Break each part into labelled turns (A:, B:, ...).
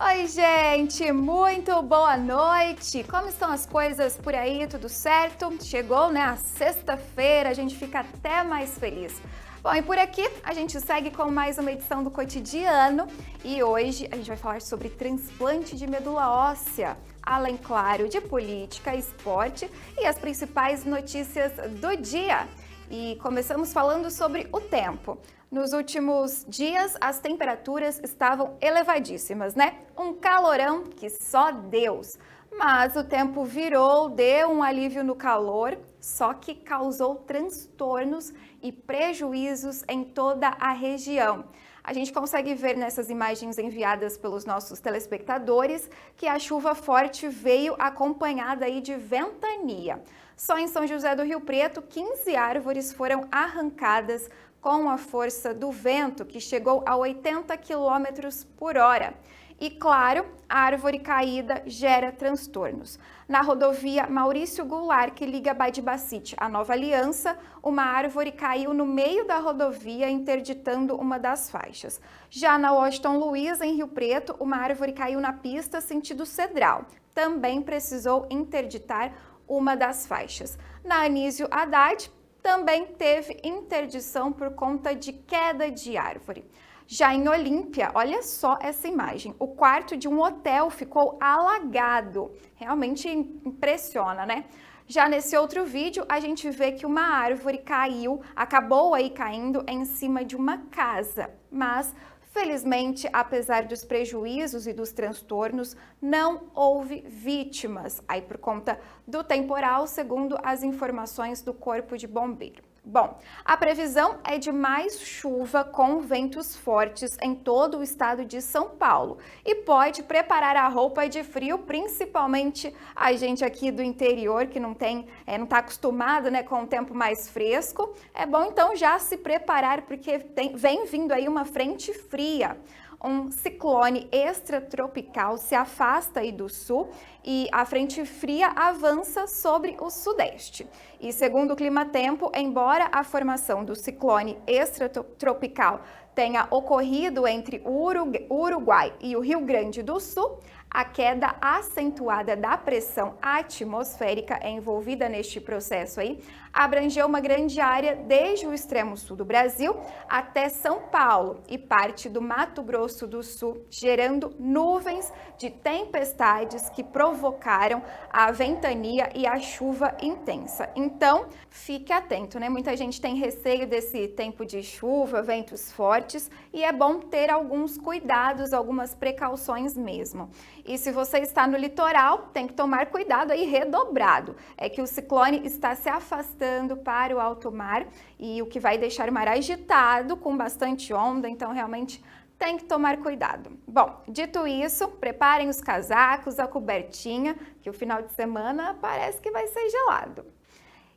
A: Oi, gente! Muito boa noite! Como estão as coisas por aí? Tudo certo? Chegou, né? A sexta-feira, a gente fica até mais feliz. Bom, e por aqui a gente segue com mais uma edição do Cotidiano e hoje a gente vai falar sobre transplante de medula óssea, além, claro, de política, esporte e as principais notícias do dia. E começamos falando sobre o tempo. Nos últimos dias, as temperaturas estavam elevadíssimas, né? Um calorão que só Deus. Mas o tempo virou, deu um alívio no calor, só que causou transtornos e prejuízos em toda a região. A gente consegue ver nessas imagens enviadas pelos nossos telespectadores que a chuva forte veio acompanhada aí de ventania. Só em São José do Rio Preto, 15 árvores foram arrancadas com a força do vento, que chegou a 80 km por hora. E claro, a árvore caída gera transtornos. Na rodovia Maurício Goulart, que liga Badibacite à Nova Aliança, uma árvore caiu no meio da rodovia, interditando uma das faixas. Já na Washington Luiz, em Rio Preto, uma árvore caiu na pista sentido Cedral. Também precisou interditar uma das faixas. Na Anísio Haddad, também teve interdição por conta de queda de árvore. Já em Olímpia, olha só essa imagem, o quarto de um hotel ficou alagado, realmente impressiona, né? Já nesse outro vídeo, a gente vê que uma árvore caiu, acabou aí caindo em cima de uma casa, mas felizmente, apesar dos prejuízos e dos transtornos, não houve vítimas, aí por conta do temporal, segundo as informações do Corpo de Bombeiro. Bom, a previsão é de mais chuva com ventos fortes em todo o estado de São Paulo e pode preparar a roupa de frio, principalmente a gente aqui do interior que não está acostumado, né, com o tempo mais fresco. É bom então já se preparar porque vem vindo aí uma frente fria. Um ciclone extratropical se afasta aí do sul e a frente fria avança sobre o sudeste. E segundo o Climatempo, embora a formação do ciclone extratropical tenha ocorrido entre o Uruguai e o Rio Grande do Sul, a queda acentuada da pressão atmosférica envolvida neste processo aí abrangeu uma grande área desde o extremo sul do Brasil até São Paulo e parte do Mato Grosso do Sul, gerando nuvens de tempestades que provocaram a ventania e a chuva intensa. Então, fique atento, né? Muita gente tem receio desse tempo de chuva, ventos fortes, e é bom ter alguns cuidados, algumas precauções mesmo. E se você está no litoral, tem que tomar cuidado aí redobrado. É que o ciclone está se afastando para o alto mar e o que vai deixar o mar agitado, com bastante onda, então realmente tem que tomar cuidado. Bom, dito isso, preparem os casacos, a cobertinha, que o final de semana parece que vai ser gelado.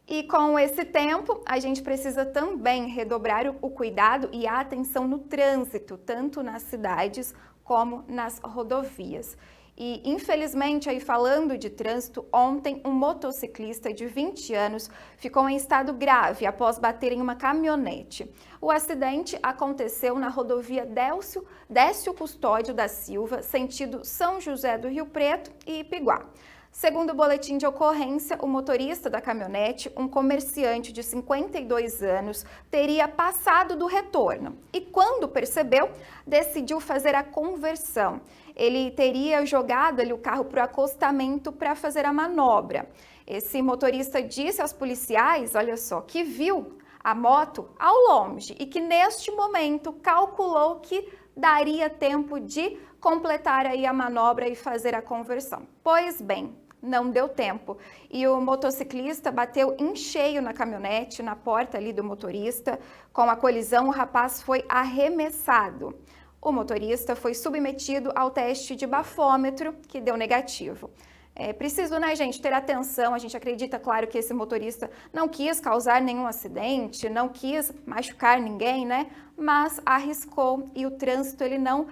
A: E com esse tempo, a gente precisa também redobrar o cuidado e a atenção no trânsito, tanto nas cidades como nas rodovias. E, infelizmente, aí falando de trânsito, ontem um motociclista de 20 anos ficou em estado grave após bater em uma caminhonete. O acidente aconteceu na rodovia Décio Custódio da Silva, sentido São José do Rio Preto e Ipiguá. Segundo o boletim de ocorrência, o motorista da caminhonete, um comerciante de 52 anos, teria passado do retorno e, quando percebeu, decidiu fazer a conversão. Ele teria jogado ali o carro para o acostamento para fazer a manobra. Esse motorista disse aos policiais, olha só, que viu a moto ao longe e que neste momento calculou que daria tempo de completar aí a manobra e fazer a conversão. Pois bem, não deu tempo e o motociclista bateu em cheio na caminhonete, na porta ali do motorista. Com a colisão, o rapaz foi arremessado. O motorista foi submetido ao teste de bafômetro, que deu negativo. É preciso, né, gente, ter atenção. A gente acredita, claro, que esse motorista não quis causar nenhum acidente, não quis machucar ninguém, né? Mas arriscou e o trânsito ele não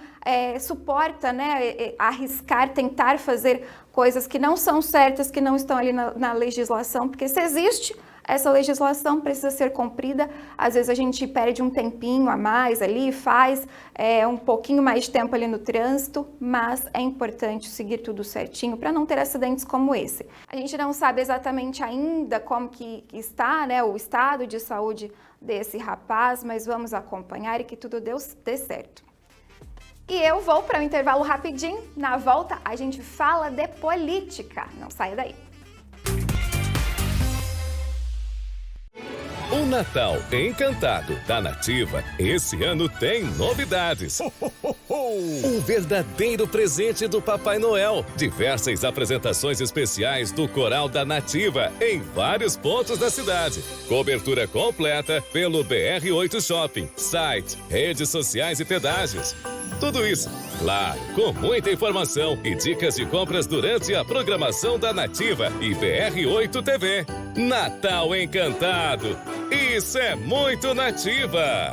A: suporta, né, arriscar, tentar fazer coisas que não são certas, que não estão ali na legislação, porque se existe essa legislação precisa ser cumprida. Às vezes a gente perde um tempinho a mais ali, faz um pouquinho mais de tempo ali no trânsito, mas é importante seguir tudo certinho para não ter acidentes como esse. A gente não sabe exatamente ainda como que está, né, o estado de saúde desse rapaz, mas vamos acompanhar e que tudo dê certo. E eu vou para um intervalo rapidinho. Na volta a gente fala de política. Não saia daí.
B: O Natal Encantado da Nativa esse ano tem novidades. Um verdadeiro presente do Papai Noel. Diversas apresentações especiais do Coral da Nativa em vários pontos da cidade. Cobertura completa pelo BR8 Shopping, site, redes sociais e pedágios. Tudo isso, claro, com muita informação e dicas de compras durante a programação da Nativa e BR8 TV. Natal Encantado. Isso é muito Nativa!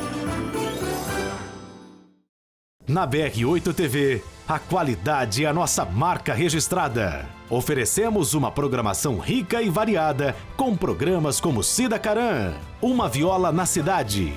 C: Na BR8 TV, a qualidade é a nossa marca registrada. Oferecemos uma programação rica e variada, com programas como Cida Caram, Uma Viola na Cidade,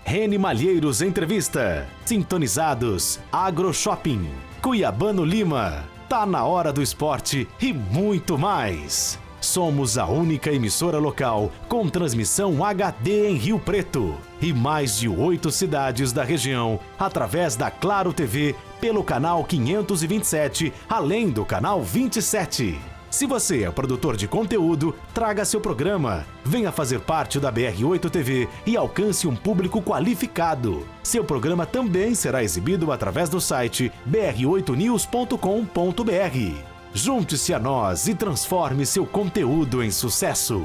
C: Rene Malheiros Entrevista, Sintonizados, Agro Shopping, Cuiabano Lima, Tá na Hora do Esporte e muito mais. Somos a única emissora local com transmissão HD em Rio Preto e mais de 8 cidades da região através da Claro TV pelo canal 527, além do canal 27. Se você é produtor de conteúdo, traga seu programa. Venha fazer parte da BR8 TV e alcance um público qualificado. Seu programa também será exibido através do site br8news.com.br. Junte-se a nós e transforme seu conteúdo em sucesso.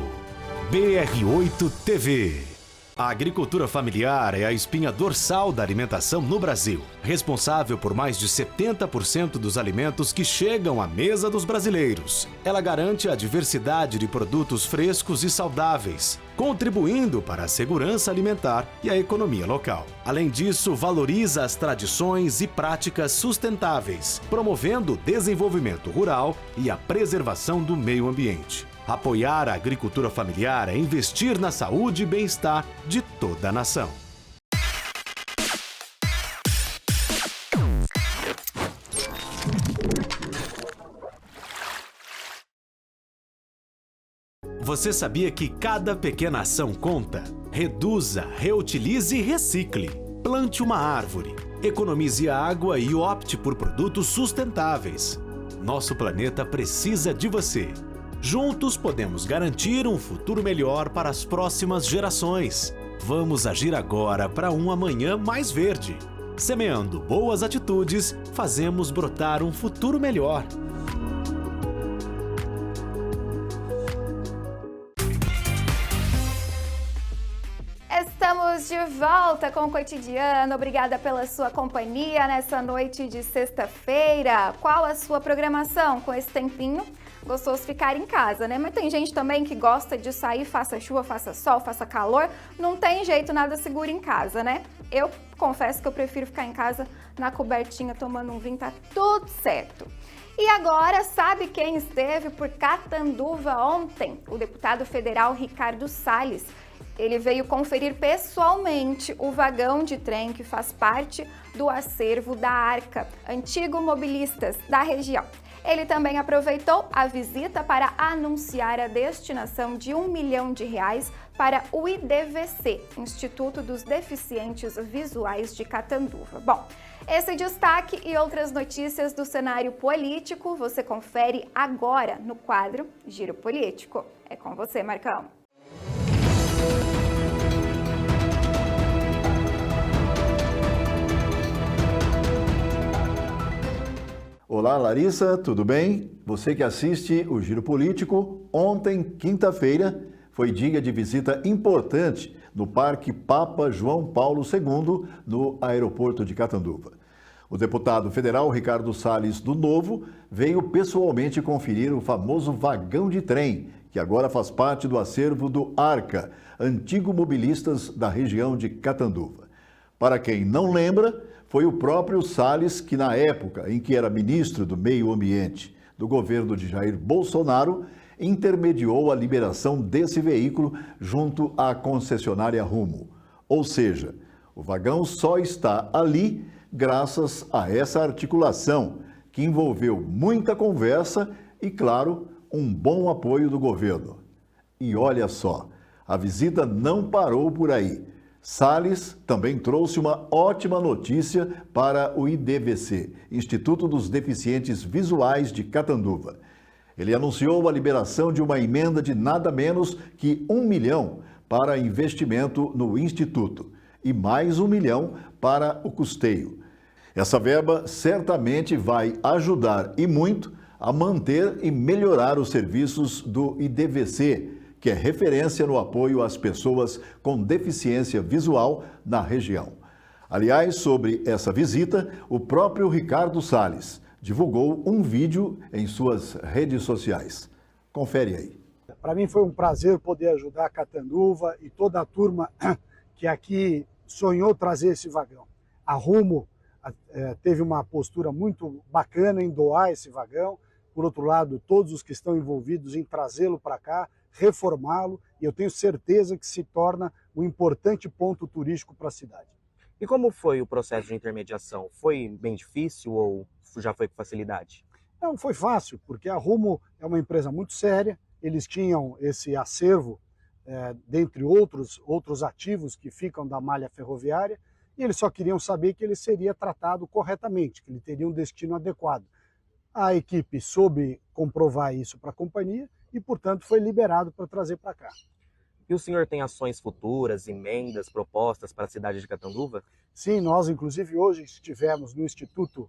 C: BR8 TV. A agricultura familiar é a espinha dorsal da alimentação no Brasil, responsável por mais de 70% dos alimentos que chegam à mesa dos brasileiros. Ela garante a diversidade de produtos frescos e saudáveis, contribuindo para a segurança alimentar e a economia local. Além disso, valoriza as tradições e práticas sustentáveis, promovendo o desenvolvimento rural e a preservação do meio ambiente. Apoiar a agricultura familiar é investir na saúde e bem-estar de toda a nação. Você sabia que cada pequena ação conta? Reduza, reutilize e recicle. Plante uma árvore, economize água e opte por produtos sustentáveis. Nosso planeta precisa de você. Juntos podemos garantir um futuro melhor para as próximas gerações. Vamos agir agora para um amanhã mais verde. Semeando boas atitudes, fazemos brotar um futuro melhor.
A: Estamos de volta com o Cotidiano. Obrigada pela sua companhia nessa noite de sexta-feira. Qual a sua programação com esse tempinho? Gostoso ficar em casa, né? Mas tem gente também que gosta de sair, faça chuva, faça sol, faça calor. Não tem jeito, nada seguro em casa, né? Eu confesso que eu prefiro ficar em casa na cobertinha tomando um vinho, tá tudo certo. E agora, sabe quem esteve por Catanduva ontem? O deputado federal Ricardo Salles. Ele veio conferir pessoalmente o vagão de trem que faz parte do acervo da Arca, antigo mobilistas da região. Ele também aproveitou a visita para anunciar a destinação de R$1 milhão para o IDVC, Instituto dos Deficientes Visuais de Catanduva. Bom, esse destaque e outras notícias do cenário político você confere agora no quadro Giro Político. É com você, Marcão.
D: Olá, Larissa, tudo bem? Você que assiste o Giro Político, ontem, quinta-feira, foi dia de visita importante no Parque Papa João Paulo II, no aeroporto de Catanduva. O deputado federal Ricardo Salles, do Novo, veio pessoalmente conferir o famoso vagão de trem, que agora faz parte do acervo do Arca, antigo mobilistas da região de Catanduva. Para quem não lembra, foi o próprio Salles que, na época em que era ministro do Meio Ambiente do governo de Jair Bolsonaro, intermediou a liberação desse veículo junto à concessionária Rumo. Ou seja, o vagão só está ali graças a essa articulação, que envolveu muita conversa e, claro, um bom apoio do governo. E olha só, a visita não parou por aí. Salles também trouxe uma ótima notícia para o IDVC, Instituto dos Deficientes Visuais de Catanduva. Ele anunciou a liberação de uma emenda de nada menos que 1 milhão para investimento no Instituto e mais 1 milhão para o custeio. Essa verba certamente vai ajudar e muito a manter e melhorar os serviços do IDVC, que é referência no apoio às pessoas com deficiência visual na região. Aliás, sobre essa visita, o próprio Ricardo Salles divulgou um vídeo em suas redes sociais. Confere aí.
E: Para mim foi um prazer poder ajudar a Catanduva e toda a turma que aqui sonhou trazer esse vagão. A Rumo teve uma postura muito bacana em doar esse vagão. Por outro lado, todos os que estão envolvidos em trazê-lo para cá, reformá-lo, e eu tenho certeza que se torna um importante ponto turístico para a cidade.
F: E como foi o processo de intermediação? Foi bem difícil ou já foi com facilidade?
E: Não foi fácil, porque a Rumo é uma empresa muito séria, eles tinham esse acervo, dentre outros ativos que ficam da malha ferroviária, e eles só queriam saber que ele seria tratado corretamente, que ele teria um destino adequado. A equipe soube comprovar isso para a companhia e, portanto, foi liberado para trazer para cá.
F: E o senhor tem ações futuras, emendas, propostas para a cidade de Catanduva?
E: Sim, nós inclusive hoje estivemos no Instituto,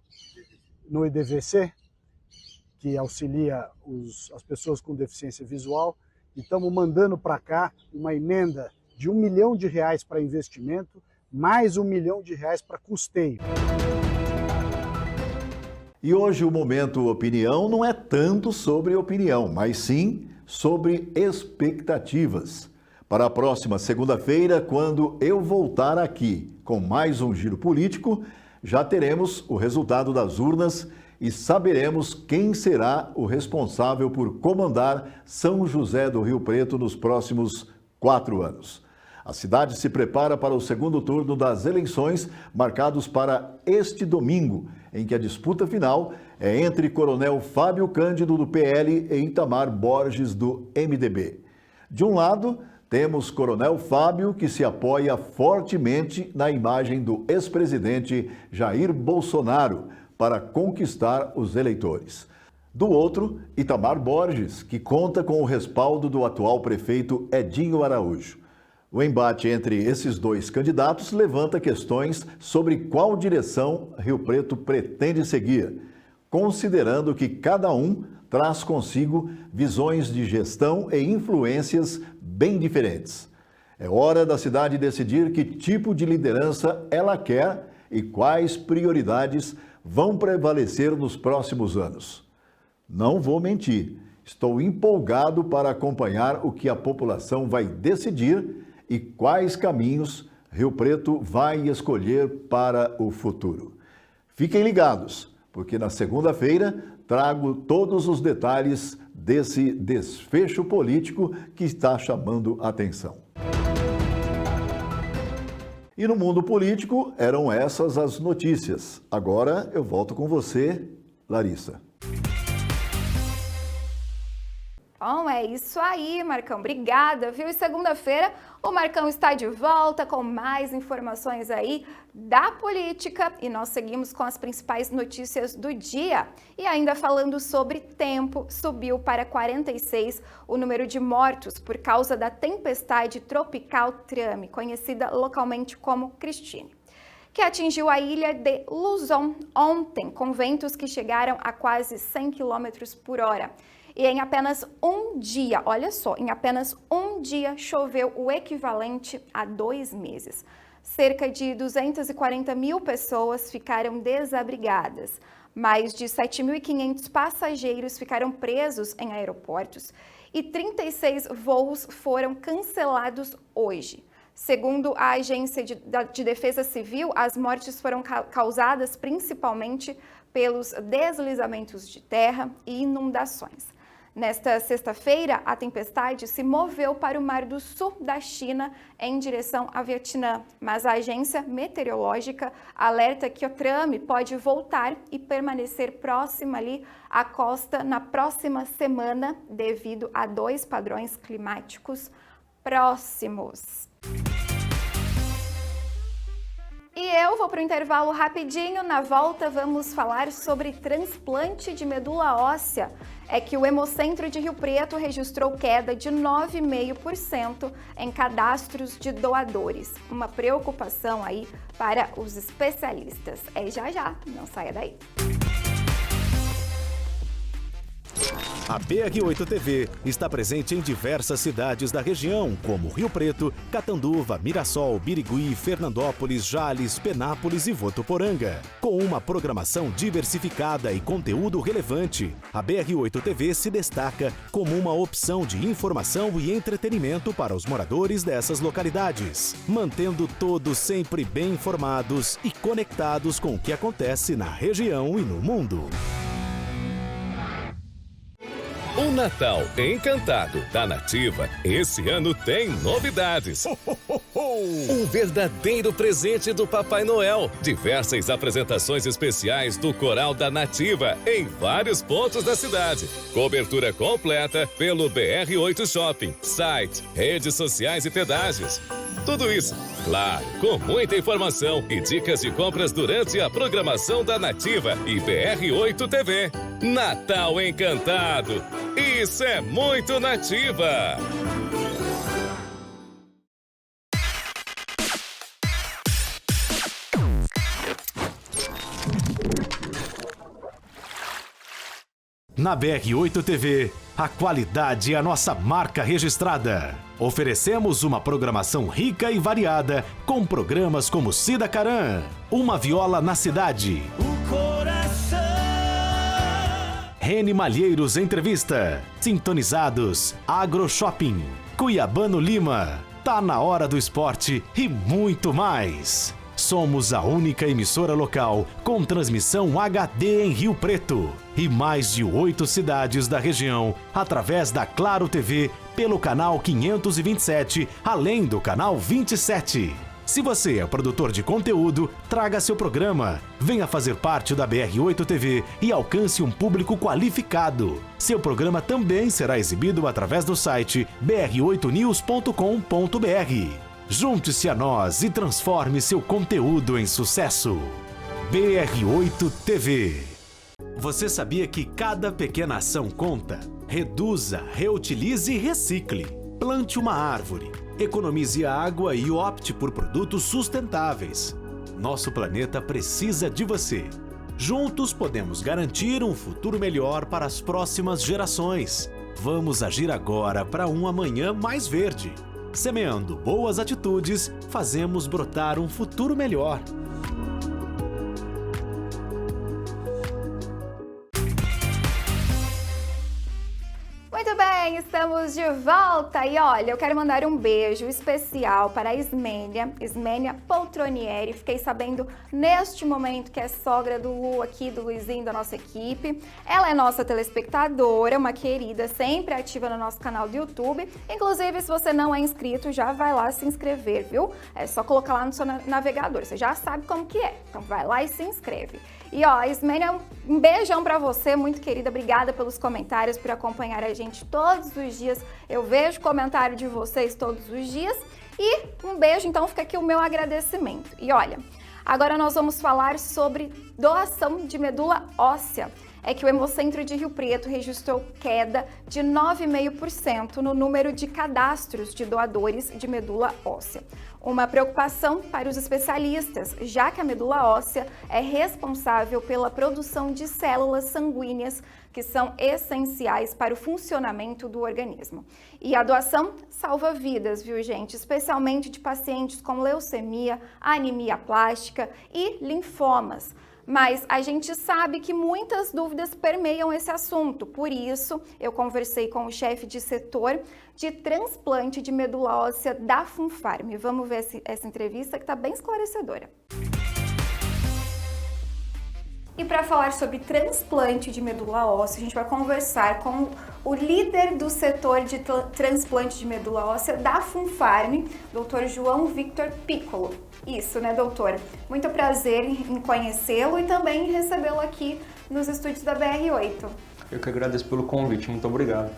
E: no IDVC, que auxilia as pessoas com deficiência visual, e estamos mandando para cá uma emenda de R$1 milhão para investimento, mais R$1 milhão para custeio.
D: E hoje o Momento Opinião não é tanto sobre opinião, mas sim sobre expectativas. Para a próxima segunda-feira, quando eu voltar aqui com mais um Giro Político, já teremos o resultado das urnas e saberemos quem será o responsável por comandar São José do Rio Preto nos próximos 4 anos. A cidade se prepara para o segundo turno das eleições, marcados para este domingo, em que a disputa final é entre Coronel Fábio Cândido, do PL, e Itamar Borges, do MDB. De um lado, temos Coronel Fábio, que se apoia fortemente na imagem do ex-presidente Jair Bolsonaro para conquistar os eleitores. Do outro, Itamar Borges, que conta com o respaldo do atual prefeito Edinho Araújo. O embate entre esses dois candidatos levanta questões sobre qual direção Rio Preto pretende seguir, considerando que cada um traz consigo visões de gestão e influências bem diferentes. É hora da cidade decidir que tipo de liderança ela quer e quais prioridades vão prevalecer nos próximos anos. Não vou mentir, estou empolgado para acompanhar o que a população vai decidir e quais caminhos Rio Preto vai escolher para o futuro. Fiquem ligados, porque na segunda-feira trago todos os detalhes desse desfecho político que está chamando a atenção. E no mundo político eram essas as notícias. Agora eu volto com você, Larissa.
A: Bom, é isso aí, Marcão. Obrigada, viu? E segunda-feira o Marcão está de volta com mais informações aí da política e nós seguimos com as principais notícias do dia. E ainda falando sobre tempo, subiu para 46 o número de mortos por causa da tempestade tropical Trami, conhecida localmente como Christine, que atingiu a ilha de Luzon ontem, com ventos que chegaram a quase 100 km por hora. E em apenas um dia, olha só, em apenas um dia choveu o equivalente a 2 meses. Cerca de 240 mil pessoas ficaram desabrigadas. Mais de 7.500 passageiros ficaram presos em aeroportos e 36 voos foram cancelados hoje. Segundo a Agência de Defesa Civil, as mortes foram causadas principalmente pelos deslizamentos de terra e inundações. Nesta sexta-feira, a tempestade se moveu para o Mar do Sul da China em direção ao Vietnã, mas a agência meteorológica alerta que o trame pode voltar e permanecer próximo ali à costa na próxima semana devido a 2 padrões climáticos próximos. E eu vou para o intervalo rapidinho, na volta vamos falar sobre transplante de medula óssea. É que o Hemocentro de Rio Preto registrou queda de 9,5% em cadastros de doadores. Uma preocupação aí para os especialistas. É já, não saia daí.
C: A BR8 TV está presente em diversas cidades da região, como Rio Preto, Catanduva, Mirassol, Birigui, Fernandópolis, Jales, Penápolis e Votuporanga. Com uma programação diversificada e conteúdo relevante, a BR8 TV se destaca como uma opção de informação e entretenimento para os moradores dessas localidades, mantendo todos sempre bem informados e conectados com o que acontece na região e no mundo.
B: O Natal Encantado da Nativa esse ano tem novidades. Um verdadeiro presente do Papai Noel. Diversas apresentações especiais do Coral da Nativa em vários pontos da cidade. Cobertura completa pelo BR8 Shopping, site, redes sociais e pedágios. Tudo isso, claro, com muita informação e dicas de compras durante a programação da Nativa e BR8 TV. Natal Encantado. Isso é muito Nativa!
C: Na BR8 TV, a qualidade é a nossa marca registrada. Oferecemos uma programação rica e variada, com programas como Cida Caran, Uma Viola na Cidade, Rene Malheiros Entrevista, Sintonizados, Agro Shopping, Cuiabano Lima, Tá na Hora do Esporte e muito mais. Somos a única emissora local com transmissão HD em Rio Preto e mais de 8 cidades da região através da Claro TV pelo canal 527, além do canal 27. Se você é produtor de conteúdo, traga seu programa. Venha fazer parte da BR8 TV e alcance um público qualificado. Seu programa também será exibido através do site br8news.com.br. Junte-se a nós e transforme seu conteúdo em sucesso. BR8 TV. Você sabia que cada pequena ação conta? Reduza, reutilize e recicle. Plante uma árvore. Economize água e opte por produtos sustentáveis. Nosso planeta precisa de você. Juntos podemos garantir um futuro melhor para as próximas gerações. Vamos agir agora para um amanhã mais verde. Semeando boas atitudes, fazemos brotar um futuro melhor.
A: Muito bem, estamos de volta e olha, eu quero mandar um beijo especial para a Ismênia Poltronieri. Fiquei sabendo neste momento que é sogra do Lu aqui, do Luizinho, da nossa equipe. Ela é nossa telespectadora, uma querida, sempre ativa no nosso canal do YouTube. Inclusive, se você não é inscrito, já vai lá se inscrever, viu? É só colocar lá no seu navegador, você já sabe como que é. Então vai lá e se inscreve. E ó, Ismênia, um beijão pra você, muito querida, obrigada pelos comentários, por acompanhar a gente todos os dias. Eu vejo o comentário de vocês todos os dias e um beijo, então fica aqui o meu agradecimento. E olha, agora nós vamos falar sobre doação de medula óssea. É que o Hemocentro de Rio Preto registrou queda de 9,5% no número de cadastros de doadores de medula óssea. Uma preocupação para os especialistas, já que a medula óssea é responsável pela produção de células sanguíneas que são essenciais para o funcionamento do organismo. E a doação salva vidas, viu, gente? Especialmente de pacientes com leucemia, anemia plástica e linfomas. Mas a gente sabe que muitas dúvidas permeiam esse assunto, por isso eu conversei com o chefe de setor de transplante de medula óssea da Funfarm. Vamos ver essa entrevista que está bem esclarecedora. E para falar sobre transplante de medula óssea, a gente vai conversar com o líder do setor de transplante de medula óssea da Funfarm, Dr. João Victor Piccolo. Isso, né, doutor? Muito prazer em conhecê-lo e também em recebê-lo aqui nos estúdios da BR8.
G: Eu que agradeço pelo convite, muito obrigado.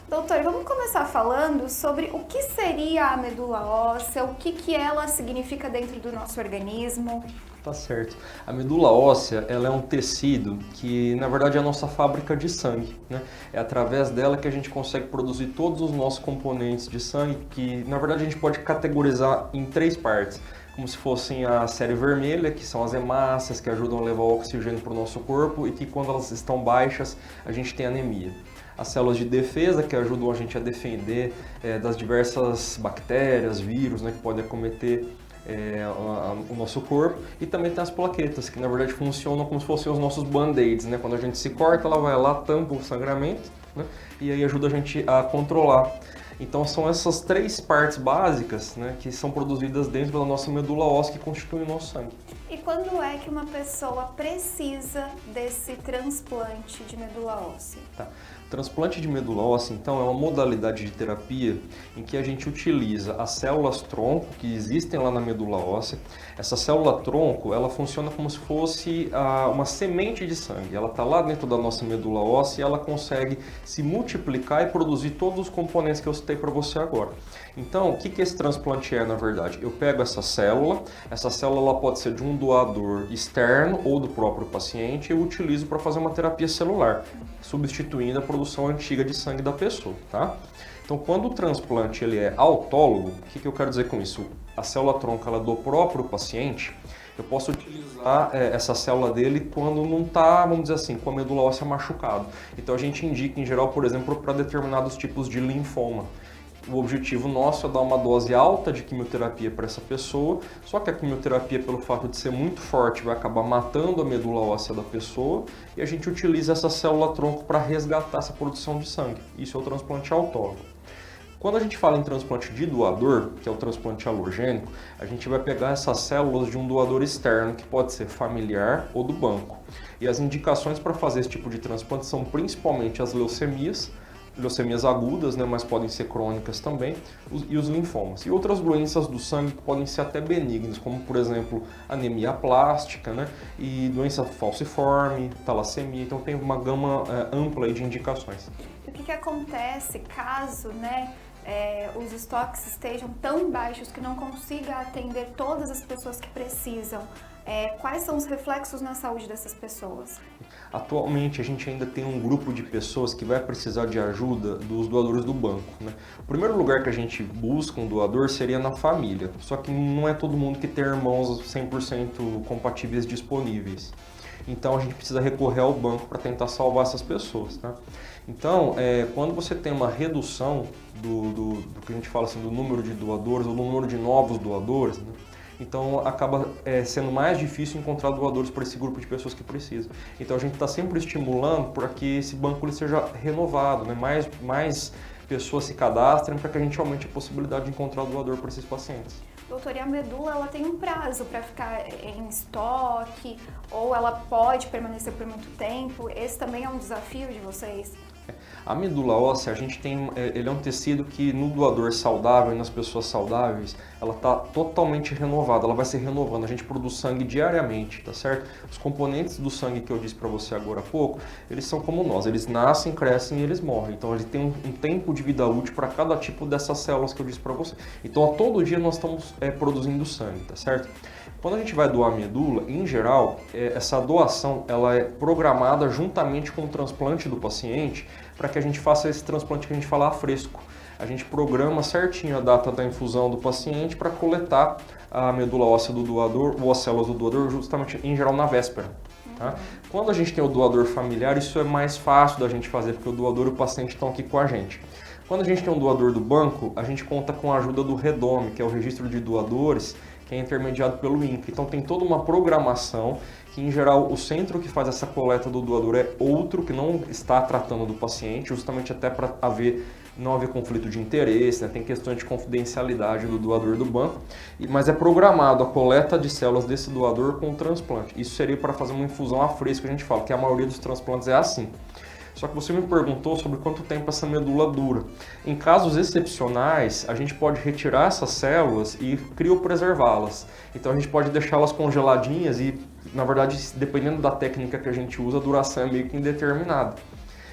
A: Doutor, vamos começar falando sobre o que seria a medula óssea, o que ela significa dentro do nosso organismo.
G: Tá certo. A medula óssea, ela é um tecido que, na verdade, é a nossa fábrica de sangue, né? É através dela que a gente consegue produzir todos os nossos componentes de sangue, que, na verdade, a gente pode categorizar em 3 partes, como se fossem a série vermelha, que são as hemácias, que ajudam a levar o oxigênio para o nosso corpo e que, quando elas estão baixas, a gente tem anemia. As células de defesa, que ajudam a gente a defender das diversas bactérias, vírus, né, que podem acometer o nosso corpo, e também tem as plaquetas, que na verdade funcionam como se fossem os nossos band-aids, né? Quando a gente se corta, ela vai lá, tampa o sangramento, né? E aí ajuda a gente a controlar. Então são essas 3 partes básicas, né, que são produzidas dentro da nossa medula óssea, que constituem o nosso sangue.
A: E quando é que uma pessoa precisa desse transplante de medula óssea?
G: Tá. Transplante de medula óssea, então, é uma modalidade de terapia em que a gente utiliza as células-tronco que existem lá na medula óssea. Essa célula-tronco, ela funciona como se fosse uma semente de sangue. Ela está lá dentro da nossa medula óssea e ela consegue se multiplicar e produzir todos os componentes que eu citei para você agora. Então, o que esse transplante é, na verdade? Eu pego essa célula ela pode ser de um doador externo ou do próprio paciente, e eu utilizo para fazer uma terapia celular, substituindo a produção antiga de sangue da pessoa, tá? Então, quando o transplante ele é autólogo, o que eu quero dizer com isso? A célula-tronco ela é do próprio paciente, eu posso utilizar essa célula dele quando não está, vamos dizer assim, com a medula óssea machucada. Então, a gente indica, em geral, por exemplo, para determinados tipos de linfoma. O objetivo nosso é dar uma dose alta de quimioterapia para essa pessoa, só que a quimioterapia, pelo fato de ser muito forte, vai acabar matando a medula óssea da pessoa, e a gente utiliza essa célula-tronco para resgatar essa produção de sangue. Isso é o transplante autólogo. Quando a gente fala em transplante de doador, que é o transplante alogênico, a gente vai pegar essas células de um doador externo, que pode ser familiar ou do banco. E as indicações para fazer esse tipo de transplante são principalmente as leucemias agudas, né, mas podem ser crônicas também, e os linfomas. E outras doenças do sangue que podem ser até benignas, como, por exemplo, anemia plástica, né, e doença falciforme, talassemia. Então tem uma gama ampla aí de indicações.
A: O que acontece caso, né, os estoques estejam tão baixos que não consiga atender todas as pessoas que precisam? Quais são os reflexos na saúde dessas pessoas?
G: Atualmente a gente ainda tem um grupo de pessoas que vai precisar de ajuda dos doadores do banco, né? O primeiro lugar que a gente busca um doador seria na família, só que não é todo mundo que tem irmãos 100% compatíveis disponíveis. Então a gente precisa recorrer ao banco para tentar salvar essas pessoas, tá? Então, quando você tem uma redução do que a gente fala assim, do número de doadores ou do número de novos doadores, né? Então acaba sendo mais difícil encontrar doadores para esse grupo de pessoas que precisam. Então a gente está sempre estimulando para que esse banco ele seja renovado, né? Mais pessoas se cadastrem para que a gente aumente a possibilidade de encontrar doador para esses pacientes.
A: Doutor, e a medula ela tem um prazo para ficar em estoque ou ela pode permanecer por muito tempo? Esse também é um desafio de vocês?
G: A medula óssea, ele é um tecido que no doador saudável e nas pessoas saudáveis, ela está totalmente renovada, ela vai se renovando, a gente produz sangue diariamente, tá certo? Os componentes do sangue que eu disse para você agora há pouco, eles são como nós, eles nascem, crescem e eles morrem, então ele tem um tempo de vida útil para cada tipo dessas células que eu disse para você. Então a todo dia nós estamos produzindo sangue, tá certo? Quando a gente vai doar a medula, em geral, essa doação ela é programada juntamente com o transplante do paciente para que a gente faça esse transplante que a gente fala a fresco. A gente programa certinho a data da infusão do paciente para coletar a medula óssea do doador ou as células do doador justamente, em geral, na véspera. Tá? Quando a gente tem o doador familiar, isso é mais fácil da gente fazer, porque o doador e o paciente estão aqui com a gente. Quando a gente tem um doador do banco, a gente conta com a ajuda do REDOME, que é o Registro de Doadores, que é intermediado pelo INCA. Então tem toda uma programação que, em geral, o centro que faz essa coleta do doador é outro, que não está tratando do paciente, justamente até para haver não haver conflito de interesse, né? Tem questões de confidencialidade do doador do banco, mas é programado a coleta de células desse doador com o transplante. Isso seria para fazer uma infusão a fresco, a gente fala, que a maioria dos transplantes é assim. Só que você me perguntou sobre quanto tempo essa medula dura. Em casos excepcionais, a gente pode retirar essas células e criopreservá-las. Então a gente pode deixá-las congeladinhas e, na verdade, dependendo da técnica que a gente usa, a duração é meio que indeterminada.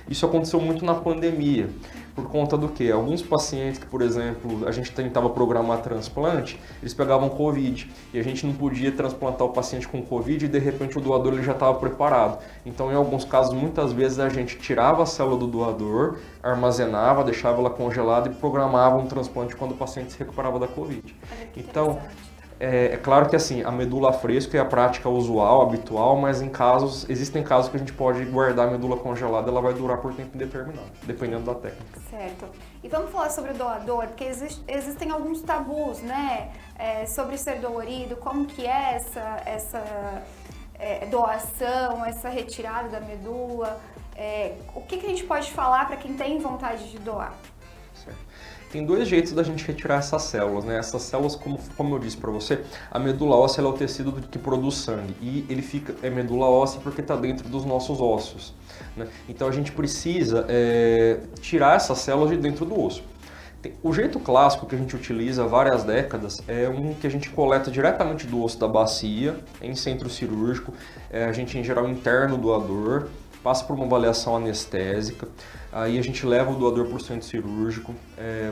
G: Isso aconteceu muito na pandemia, por conta do que? Alguns pacientes que, por exemplo, a gente tentava programar transplante, eles pegavam Covid e a gente não podia transplantar o paciente com Covid e de repente o doador ele já estava preparado. Então, em alguns casos, muitas vezes a gente tirava a célula do doador, armazenava, deixava ela congelada e programava um transplante quando o paciente se recuperava da Covid. Então, é claro que assim, a medula fresca é a prática usual, habitual, mas existem casos que a gente pode guardar a medula congelada, ela vai durar por tempo indeterminado, dependendo da técnica.
A: Certo. E vamos falar sobre o doador, porque existem alguns tabus, né, sobre ser dolorido, como que é essa doação, essa retirada da medula, o que a gente pode falar para quem tem vontade de doar?
G: Certo. Tem dois jeitos da gente retirar essas células, né? Essas células, como eu disse para você, a medula óssea ela é o tecido que produz sangue e ele é medula óssea porque está dentro dos nossos ossos, né? Então a gente precisa tirar essas células de dentro do osso. O jeito clássico que a gente utiliza há várias décadas é um que a gente coleta diretamente do osso da bacia, em centro cirúrgico, a gente em geral interna o doador, passa por uma avaliação anestésica, aí a gente leva o doador para o centro cirúrgico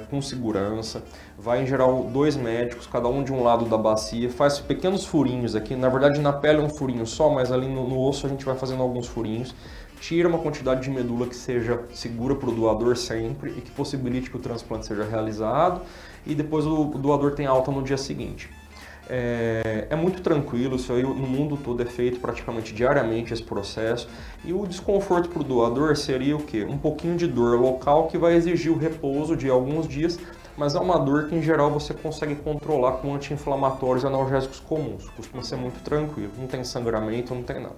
G: com segurança, vai em geral 2 médicos, cada um de um lado da bacia, faz pequenos furinhos aqui, na verdade na pele é um furinho só, mas ali no osso a gente vai fazendo alguns furinhos, tira uma quantidade de medula que seja segura para o doador sempre e que possibilite que o transplante seja realizado e depois o doador tem alta no dia seguinte. É muito tranquilo, isso aí no mundo todo é feito praticamente diariamente esse processo e o desconforto para o doador seria o quê? Um pouquinho de dor local que vai exigir o repouso de alguns dias, mas é uma dor que em geral você consegue controlar com anti-inflamatórios e analgésicos comuns, costuma ser muito tranquilo, não tem sangramento, não tem nada.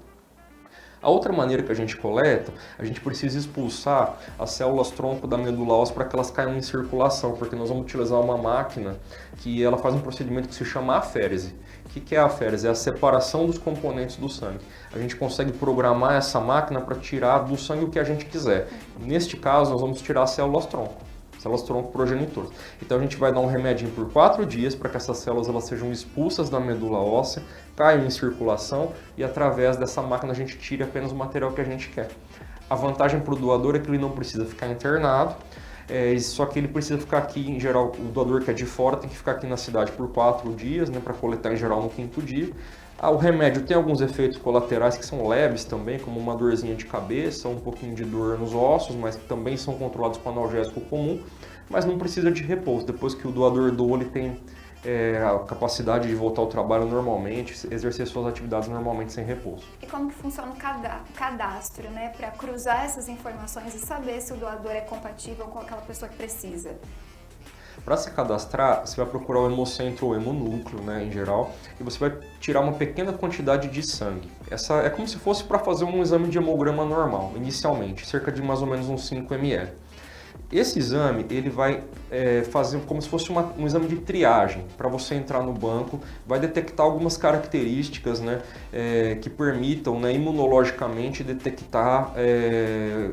G: A outra maneira que a gente coleta, a gente precisa expulsar as células tronco da medula óssea para que elas caiam em circulação, porque nós vamos utilizar uma máquina que ela faz um procedimento que se chama aférese. O que é a aférese? É a separação dos componentes do sangue. A gente consegue programar essa máquina para tirar do sangue o que a gente quiser. Neste caso, nós vamos tirar as células tronco progenitoras. Então a gente vai dar um remedinho por 4 dias para que essas células elas sejam expulsas da medula óssea, caiam em circulação e através dessa máquina a gente tira apenas o material que a gente quer. A vantagem para o doador é que ele não precisa ficar internado, só que ele precisa ficar aqui, em geral, o doador que é de fora tem que ficar aqui na cidade por 4 dias, né, para coletar em geral no 5º dia. O remédio tem alguns efeitos colaterais que são leves também, como uma dorzinha de cabeça, um pouquinho de dor nos ossos, mas que também são controlados com analgésico comum, mas não precisa de repouso. Depois que o doador doa, ele tem a capacidade de voltar ao trabalho normalmente, exercer suas atividades normalmente sem repouso.
A: E como que funciona o cadastro, né, para cruzar essas informações e saber se o doador é compatível com aquela pessoa que precisa?
G: Para se cadastrar, você vai procurar o hemocentro ou hemonúcleo, né, em geral, e você vai tirar uma pequena quantidade de sangue. Essa é como se fosse para fazer um exame de hemograma normal, inicialmente, cerca de mais ou menos uns 5 ml. Esse exame ele vai fazer como se fosse um exame de triagem para você entrar no banco, vai detectar algumas características, né, que permitam, né, imunologicamente detectar,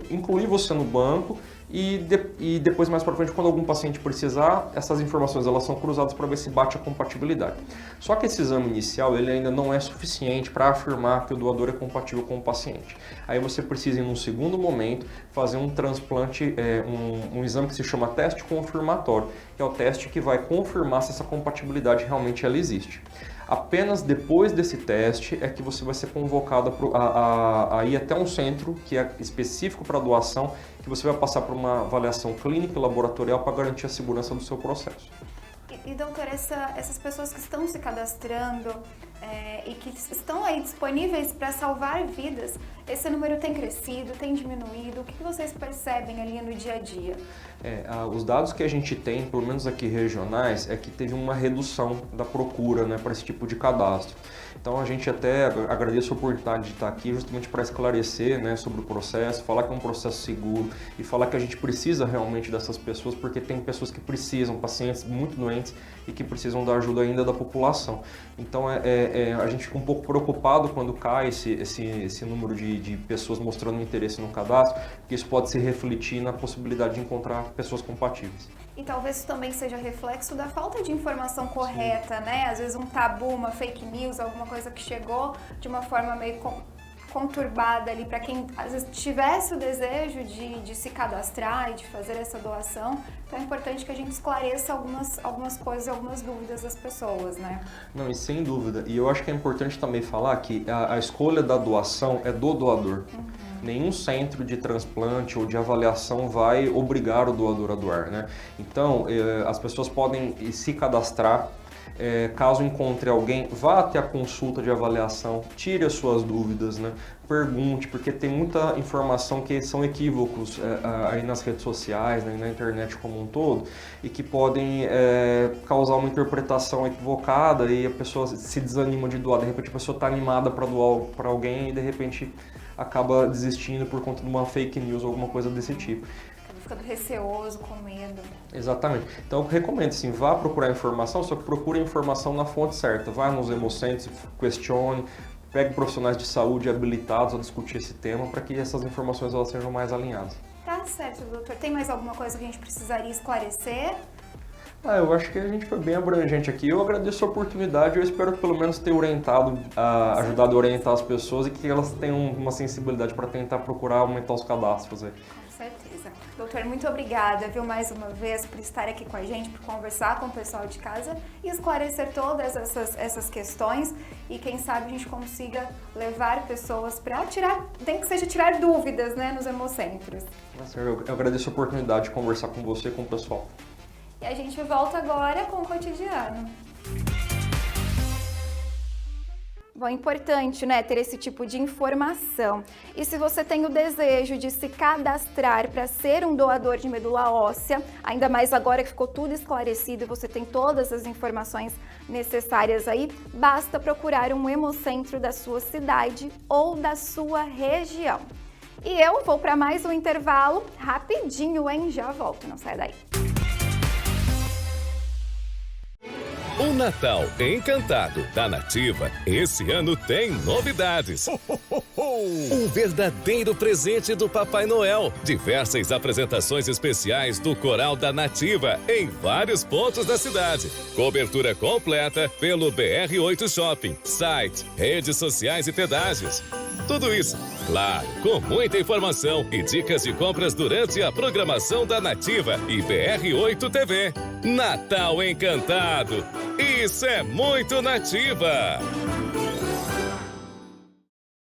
G: incluir você no banco e depois mais para frente, quando algum paciente precisar, essas informações elas são cruzadas para ver se bate a compatibilidade. Só que esse exame inicial ele ainda não é suficiente para afirmar que o doador é compatível com o paciente. Aí você precisa, em um segundo momento, fazer um transplante, um exame que se chama teste confirmatório, que é o teste que vai confirmar se essa compatibilidade realmente ela existe. Apenas depois desse teste é que você vai ser convocado a ir até um centro que é específico para doação, que você vai passar por uma avaliação clínica e laboratorial para garantir a segurança do seu processo.
A: E doutor, essas pessoas que estão se cadastrando, e que estão aí disponíveis para salvar vidas, esse número tem crescido, tem diminuído? O que vocês percebem ali no dia a dia?
G: Os dados que a gente tem, pelo menos aqui regionais, é que teve uma redução da procura, né, para esse tipo de cadastro. Então a gente até agradece a oportunidade de estar aqui justamente para esclarecer, né, sobre o processo, falar que é um processo seguro e falar que a gente precisa realmente dessas pessoas, porque tem pessoas que precisam, pacientes muito doentes e que precisam da ajuda ainda da população. Então a gente fica um pouco preocupado quando cai esse número de pessoas mostrando interesse no cadastro, porque isso pode se refletir na possibilidade de encontrar pessoas compatíveis.
A: E talvez isso também seja reflexo da falta de informação correta, né? Às vezes um tabu, uma fake news, alguma coisa que chegou de uma forma meio conturbada ali para quem às vezes tivesse o desejo de se cadastrar e de fazer essa doação. Então é importante que a gente esclareça algumas coisas, algumas dúvidas das pessoas, né?
G: Não, e sem dúvida. E eu acho que é importante também falar que a escolha da doação é do doador. Nenhum centro de transplante ou de avaliação vai obrigar o doador a doar, né? Então, as pessoas podem se cadastrar. Caso encontre alguém, vá até a consulta de avaliação, tire as suas dúvidas, né? Pergunte, porque tem muita informação que são equívocos aí nas redes sociais, né? Na internet como um todo, e que podem causar uma interpretação equivocada e a pessoa se desanima de doar. De repente a pessoa está animada para doar para alguém e de repente acaba desistindo por conta de uma fake news ou alguma coisa desse tipo.
A: Ficando receoso, com medo.
G: Exatamente. Então eu recomendo, sim, vá procurar informação, só que procure a informação na fonte certa. Vá nos hemocentros, questione, pegue profissionais de saúde habilitados a discutir esse tema para que essas informações elas sejam mais alinhadas.
A: Tá certo, doutor. Tem mais alguma coisa que a gente precisaria esclarecer?
G: Eu acho que a gente foi bem abrangente aqui. Eu agradeço a oportunidade, eu espero que pelo menos ter orientado, ajudado a orientar as pessoas e que elas tenham uma sensibilidade para tentar procurar aumentar os cadastros aí.
A: Com certeza. Doutor, muito obrigada, viu, mais uma vez por estar aqui com a gente, por conversar com o pessoal de casa e esclarecer todas essas questões e quem sabe a gente consiga levar pessoas para tirar dúvidas, né, nos hemocentros.
G: Eu agradeço a oportunidade de conversar com você e com o pessoal.
A: E a gente volta agora com o cotidiano. Bom, é importante, né, ter esse tipo de informação. E se você tem o desejo de se cadastrar para ser um doador de medula óssea, ainda mais agora que ficou tudo esclarecido e você tem todas as informações necessárias aí, basta procurar um hemocentro da sua cidade ou da sua região. E eu vou para mais um intervalo rapidinho, hein? Já volto, não sai daí.
B: O Natal Encantado da Nativa esse ano tem novidades. Um verdadeiro presente do Papai Noel. Diversas apresentações especiais do Coral da Nativa em vários pontos da cidade. Cobertura completa pelo BR8 Shopping, site, redes sociais e pedágios. Tudo isso, claro, com muita informação e dicas de compras durante a programação da Nativa e BR8 TV. Natal Encantado. Isso é muito Nativa!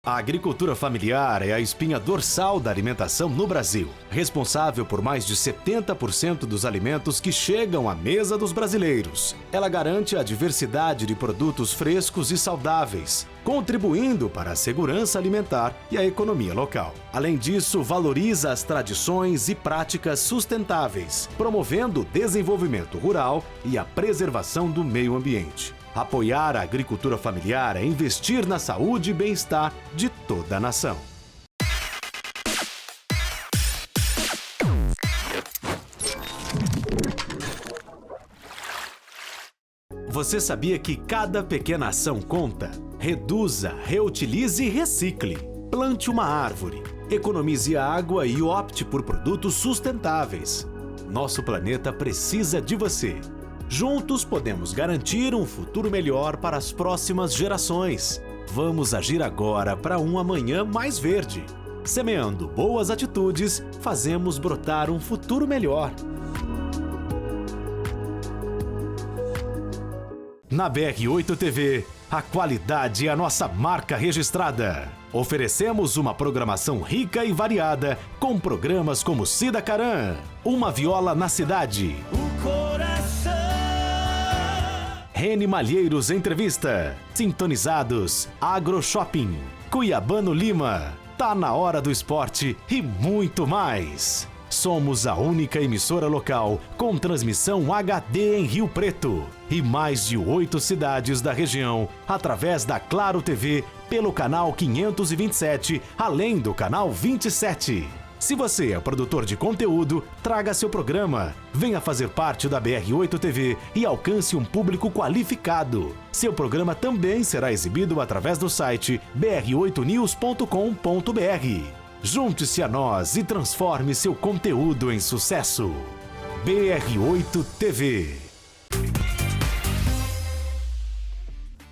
C: A agricultura familiar é a espinha dorsal da alimentação no Brasil, responsável por mais de 70% dos alimentos que chegam à mesa dos brasileiros. Ela garante a diversidade de produtos frescos e saudáveis, contribuindo para a segurança alimentar e a economia local. Além disso, valoriza as tradições e práticas sustentáveis, promovendo o desenvolvimento rural e a preservação do meio ambiente. Apoiar a agricultura familiar é investir na saúde e bem-estar de toda a nação. Você sabia que cada pequena ação conta? Reduza, reutilize e recicle. Plante uma árvore, economize água e opte por produtos sustentáveis. Nosso planeta precisa de você. Juntos podemos garantir um futuro melhor para as próximas gerações. Vamos agir agora para um amanhã mais verde. Semeando boas atitudes, fazemos brotar um futuro melhor. Na BR8 TV, a qualidade é a nossa marca registrada. Oferecemos uma programação rica e variada, com programas como Cida Caram, Uma Viola na Cidade, Rene Malheiros Entrevista. Sintonizados AgroShopping. Cuiabano Lima. Tá na hora do esporte e muito mais. Somos a única emissora local com transmissão HD em Rio Preto e mais de 8 cidades da região através da Claro TV pelo canal 527, além do canal 27. Se você é produtor de conteúdo, traga seu programa. Venha fazer parte da BR8 TV e alcance um público qualificado. Seu programa também será exibido através do site br8news.com.br. Junte-se a nós e transforme seu conteúdo em sucesso. BR8 TV.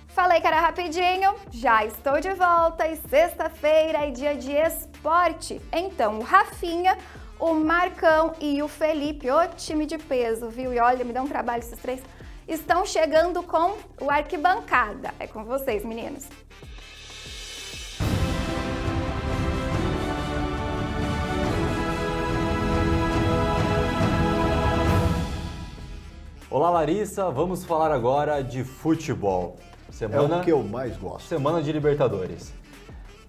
A: Falei que era rapidinho, já estou de volta e sexta-feira é dia de esporte. Então, o Rafinha, o Marcão e o Felipe, o time de peso, viu? E olha, me dá um trabalho esses três, estão chegando com o Arquibancada. É com vocês, meninos.
H: Olá, Larissa, vamos falar agora de futebol.
D: É o que eu mais gosto.
H: Semana de Libertadores.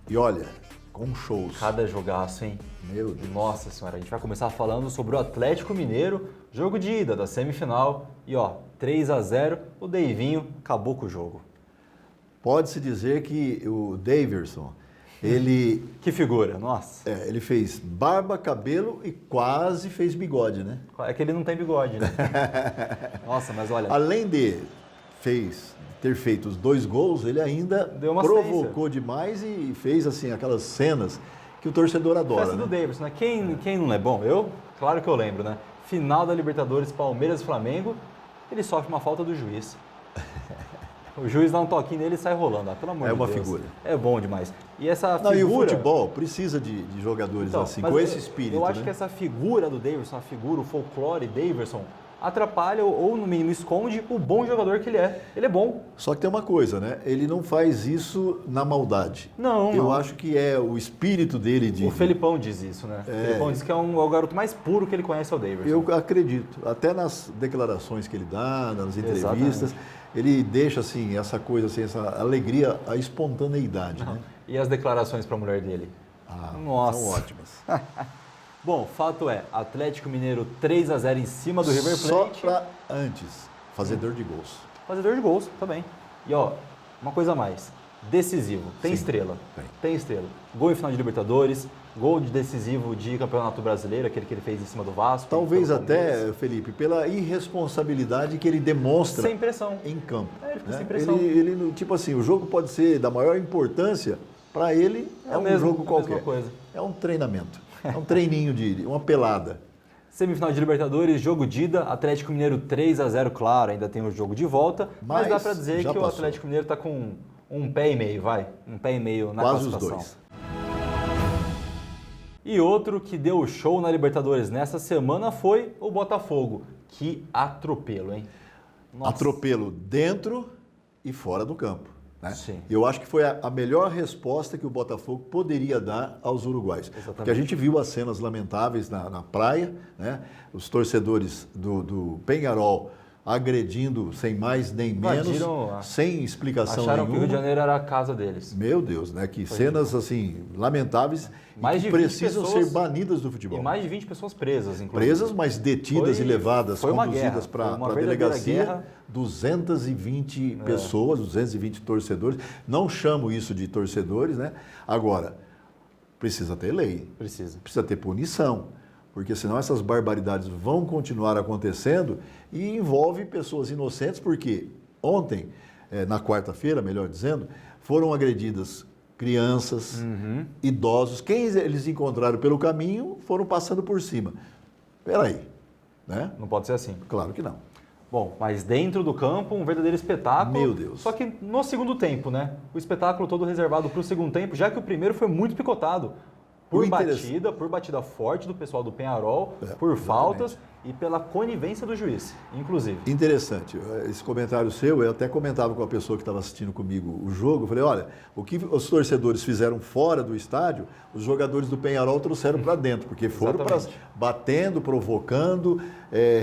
D: E olha, com shows.
H: Cada jogaço, hein?
D: Meu Deus.
H: Nossa senhora, a gente vai começar falando sobre o Atlético Mineiro, jogo de ida da semifinal. E ó, 3-0, o Deivinho acabou com o jogo.
D: Pode-se dizer que o Daverson, ele...
H: Que figura, nossa.
D: ele fez barba, cabelo e quase fez bigode, né?
H: É que ele não tem bigode, né? Nossa, mas olha...
D: Além de ter feito os 2 gols, ele ainda provocou demais e fez assim aquelas cenas que o torcedor adora.
H: Festa do Daverson, né? Quem não é bom? Eu? Claro que eu lembro, né? Final da Libertadores, Palmeiras e Flamengo, ele sofre uma falta do juiz. O juiz dá um toquinho nele e sai rolando. Pelo amor de Deus. É uma figura. É bom demais. E essa figura...
D: E o futebol precisa de jogadores assim, com esse espírito.
H: Eu acho que essa figura do Daverson, a figura, o folclore Daverson, atrapalha ou no mínimo esconde o bom jogador que ele é. Ele é bom.
D: Só que tem uma coisa, né? Ele não faz isso na maldade.
H: Não.
D: Eu acho que é o espírito dele de...
H: O Felipão diz isso, né? O Felipão diz que é o garoto mais puro que ele conhece, é o Daverson.
D: Eu acredito. Até nas declarações que ele dá, nas entrevistas, ele deixa assim, essa coisa, assim, essa alegria, a espontaneidade, né?
H: E as declarações para a mulher dele? Nossa.
D: São ótimas.
H: Bom, fato é, Atlético Mineiro 3-0 em cima do River Plate.
D: Só para antes, fazedor de gols.
H: Fazedor de gols, também. E ó, uma coisa a mais, decisivo, tem estrela. Tem estrela. Gol em final de Libertadores, gol de decisivo de Campeonato Brasileiro, aquele que ele fez em cima do Vasco.
D: Talvez até, Felipe, pela irresponsabilidade que ele demonstra
H: sem pressão
D: em campo.
H: Ele fica sem pressão.
D: Ele, tipo assim, o jogo pode ser da maior importância, para ele é um jogo qualquer. É um treinamento. É um treininho uma pelada.
H: Semifinal de Libertadores, jogo de ida, Atlético Mineiro 3-0, claro, ainda tem o jogo de volta, mas dá para dizer que o Atlético Mineiro está com um pé e meio, um pé e meio na classificação.
D: Quase os 2.
H: E outro que deu show na Libertadores nessa semana foi o Botafogo. Que atropelo, hein?
D: Nossa. Atropelo dentro e fora do campo. Né?
H: Sim.
D: Eu acho que foi a melhor resposta que o Botafogo poderia dar aos uruguaios.
H: Exatamente.
D: Porque a gente viu as cenas lamentáveis na praia, né? Os torcedores do Peñarol agredindo sem mais nem menos, sem explicação
H: nenhuma. Acharam que o Rio de Janeiro era a casa deles.
D: Meu Deus, né? Que cenas assim lamentáveis e que precisam ser banidas do futebol.
H: E mais de 20 pessoas presas, inclusive.
D: Presas, mas detidas e levadas, conduzidas para a delegacia.
H: Guerra.
D: 220 pessoas, 220 torcedores. Não chamo isso de torcedores, né? Agora, precisa ter lei. Precisa ter punição. Porque senão essas barbaridades vão continuar acontecendo e envolve pessoas inocentes, porque ontem, na quarta-feira, melhor dizendo, foram agredidas crianças, idosos. Quem eles encontraram pelo caminho foram passando por cima. Peraí, né?
H: Não pode ser assim.
D: Claro que não.
H: Bom, mas dentro do campo, um verdadeiro espetáculo.
D: Meu Deus.
H: Só que no segundo tempo, né? O espetáculo todo reservado para o segundo tempo, já que o primeiro foi muito picotado. Por batida forte do pessoal do Peñarol, por faltas e pela conivência do juiz, inclusive.
D: Interessante. Esse comentário seu, eu até comentava com a pessoa que estava assistindo comigo o jogo, eu falei, olha, o que os torcedores fizeram fora do estádio, os jogadores do Peñarol trouxeram para dentro, porque foram batendo, provocando,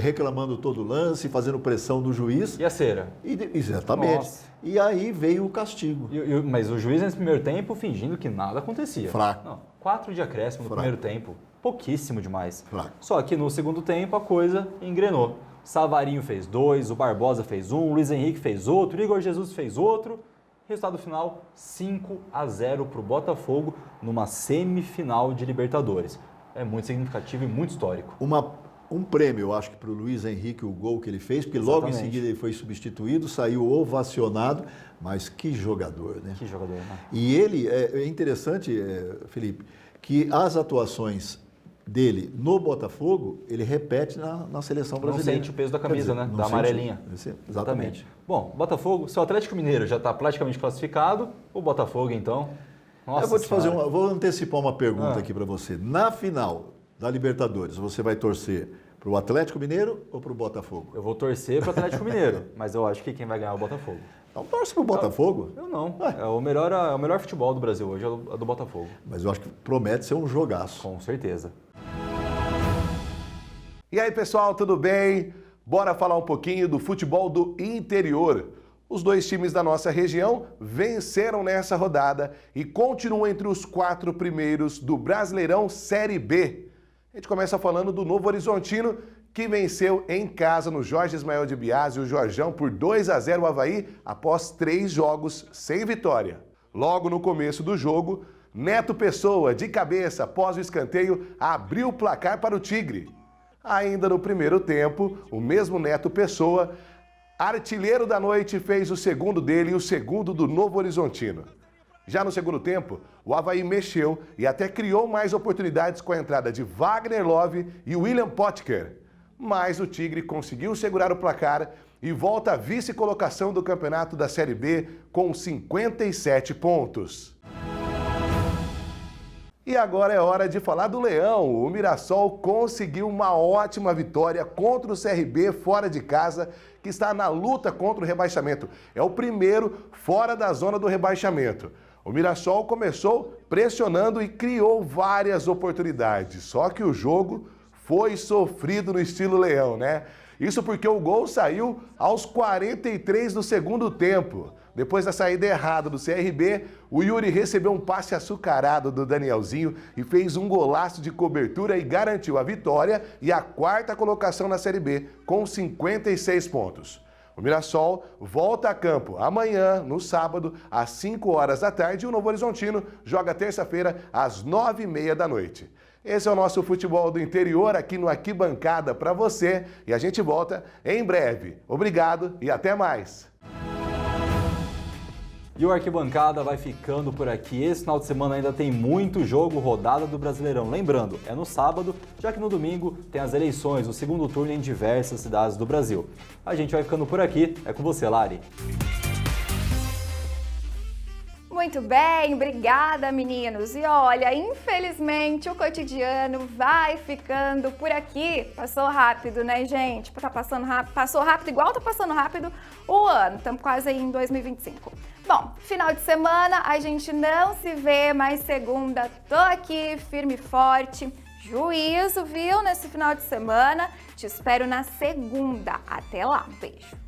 D: reclamando todo o lance, fazendo pressão do juiz.
H: E a cera?
D: Exatamente.
H: Nossa.
D: E aí veio o castigo.
H: Mas o juiz nesse primeiro tempo fingindo que nada acontecia.
D: Fraco.
H: Não, 4 de acréscimo no primeiro tempo. Pouquíssimo demais.
D: Fraco.
H: Só que no segundo tempo a coisa engrenou. Savarinho fez 2, o Barbosa fez 1, o Luiz Henrique fez outro, o Igor Jesus fez outro. Resultado final, 5-0 para o Botafogo numa semifinal de Libertadores. É muito significativo e muito histórico.
D: Um prêmio, eu acho que para o Luiz Henrique, o gol que ele fez, porque logo em seguida ele foi substituído, saiu ovacionado, mas que jogador, né?
H: Que jogador, né?
D: E ele, é interessante, Felipe, que as atuações dele no Botafogo, ele repete na seleção brasileira.
H: Não sente o peso da camisa, né? Da amarelinha.
D: Exatamente.
H: Bom, Botafogo, se o Atlético Mineiro já está praticamente classificado, o Botafogo então... Nossa,
D: eu vou antecipar uma pergunta aqui para você. Na final da Libertadores, você vai torcer para o Atlético Mineiro ou para o Botafogo?
H: Eu vou torcer para o Atlético Mineiro, mas eu acho que quem vai ganhar é o Botafogo.
D: Então torce para o Botafogo?
H: Eu não. É o melhor futebol do Brasil hoje, é o do Botafogo.
D: Mas eu acho que promete ser um jogaço.
H: Com certeza.
I: E aí, pessoal, tudo bem? Bora falar um pouquinho do futebol do interior. Os 2 times da nossa região venceram nessa rodada e continuam entre os 4 primeiros do Brasileirão Série B. A gente começa falando do Novo Horizontino, que venceu em casa no Jorge Ismael de Biasi o Jorjão por 2-0 o Avaí após 3 jogos sem vitória. Logo no começo do jogo, Neto Pessoa, de cabeça após o escanteio, abriu o placar para o Tigre. Ainda no primeiro tempo, o mesmo Neto Pessoa, artilheiro da noite, fez o segundo dele e o segundo do Novo Horizontino. Já no segundo tempo, o Avaí mexeu e até criou mais oportunidades com a entrada de Wagner Love e William Potker. Mas o Tigre conseguiu segurar o placar e volta à vice-colocação do campeonato da Série B com 57 pontos. E agora é hora de falar do Leão. O Mirassol conseguiu uma ótima vitória contra o CRB fora de casa, que está na luta contra o rebaixamento. É o primeiro fora da zona do rebaixamento. O Mirassol começou pressionando e criou várias oportunidades, só que o jogo foi sofrido no estilo Leão, né? Isso porque o gol saiu aos 43 do segundo tempo. Depois da saída errada do CRB, o Yuri recebeu um passe açucarado do Danielzinho e fez um golaço de cobertura e garantiu a vitória e a 4ª colocação na Série B, com 56 pontos. O Mirassol volta a campo amanhã, no sábado, às 5 horas da tarde, e o Novo Horizontino joga terça-feira, às 9h30 da noite. Esse é o nosso futebol do interior aqui no Arquibancada para você e a gente volta em breve. Obrigado e até mais!
H: E o Arquibancada vai ficando por aqui. Esse final de semana ainda tem muito jogo, rodada do Brasileirão. Lembrando, é no sábado, já que no domingo tem as eleições, o segundo turno em diversas cidades do Brasil. A gente vai ficando por aqui. É com você, Lari.
A: Muito bem, obrigada, meninos. E olha, infelizmente o cotidiano vai ficando por aqui. Passou rápido, né, gente? Tá passando rápido, passou rápido igual tá passando rápido o ano. Estamos quase aí em 2025. Bom, final de semana a gente não se vê, mas segunda tô aqui firme e forte. Juízo, viu, nesse final de semana. Te espero na segunda. Até lá, um beijo.